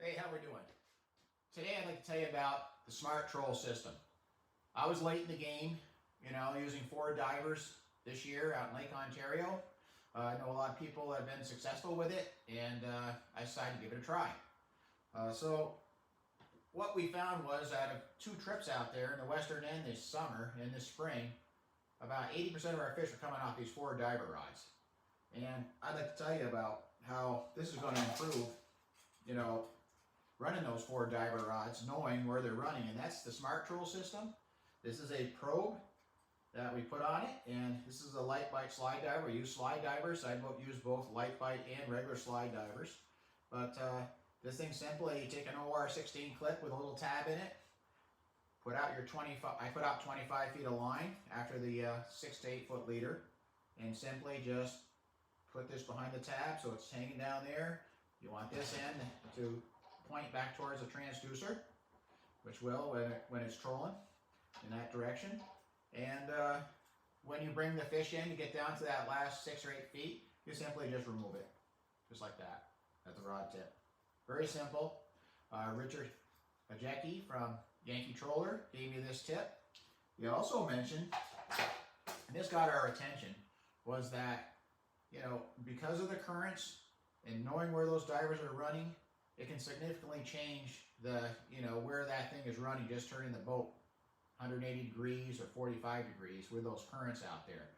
Hey, how we doing? Today I'd like to tell you about the Smart Troll system. I was late in the game, using 4 divers this year out in Lake Ontario. I know a lot of people have been successful with it, and I decided to give it a try. So what we found was out of 2 trips out there in the western end this summer and this spring, about 80% of our fish are coming off these 4 diver rods. And I'd like to tell you about how this is going to improve, running those 4 diver rods, knowing where they're running, and that's the Smart Troll system. This is a probe that we put on it, and this is a light bite slide diver. We use slide divers. I use both light bite and regular slide divers. But this thing's simple. You take an OR16 clip with a little tab in it. Put out your 25. I put out 25 feet of line after the 6 to 8 foot leader, and simply just put this behind the tab so it's hanging down there. You want this end to point back towards the transducer, which will when it's trolling in that direction. And when you bring the fish in, you get down to that last 6 or 8 feet, you simply just remove it, just like that, at the rod tip. Very simple. Richard Ajecki from Yankee Troller gave me this tip. He also mentioned, and this got our attention, was that, because of the currents and knowing where those divers are running, it can significantly change the, where that thing is running, just turning the boat 180 degrees or 45 degrees with those currents out there.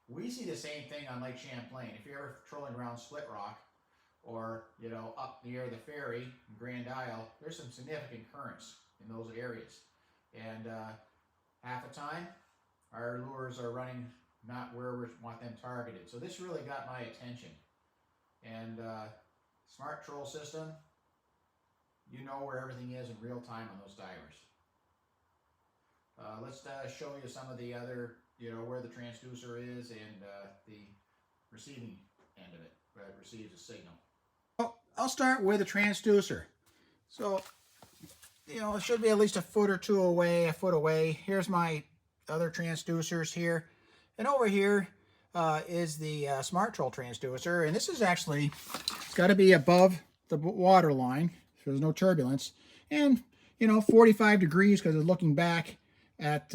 We see the same thing on Lake Champlain. If you're ever trolling around Split Rock or, up near the ferry in Grand Isle, there's some significant currents in those areas. And half the time, our lures are running not where we want them targeted. So this really got my attention. And Smart Troll system, you know where everything is in real time on those divers. Let's show you some of the other, where the transducer is and the receiving end of it, where it receives a signal. Well, I'll start with the transducer. So, it should be at least a foot or two away, a foot away. Here's my other transducers here. And over here is the Smart Troll transducer. And this is actually, it's got to be above the water line, so there's no turbulence. And, 45 degrees because it's looking back at,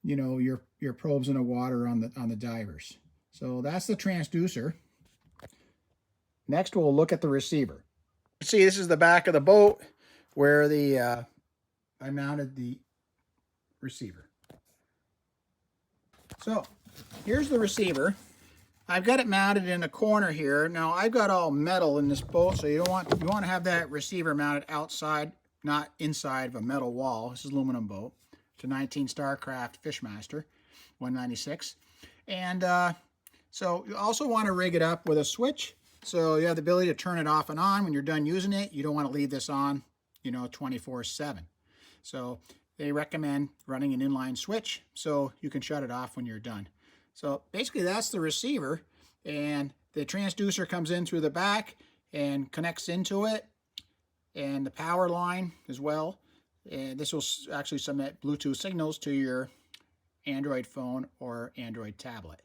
your probes in the water on the divers. So that's the transducer. Next, we'll look at the receiver. See, this is the back of the boat where I mounted the receiver. So here's the receiver. I've got it mounted in a corner here. Now I've got all metal in this boat, so you want to have that receiver mounted outside, not inside of a metal wall. This is an aluminum boat. It's a 19 Starcraft Fishmaster 196. And so you also want to rig it up with a switch, so you have the ability to turn it off and on when you're done using it. You don't want to leave this on, 24/7. So they recommend running an inline switch so you can shut it off when you're done. So basically that's the receiver, and the transducer comes in through the back and connects into it, and the power line as well. And this will actually submit Bluetooth signals to your Android phone or Android tablet.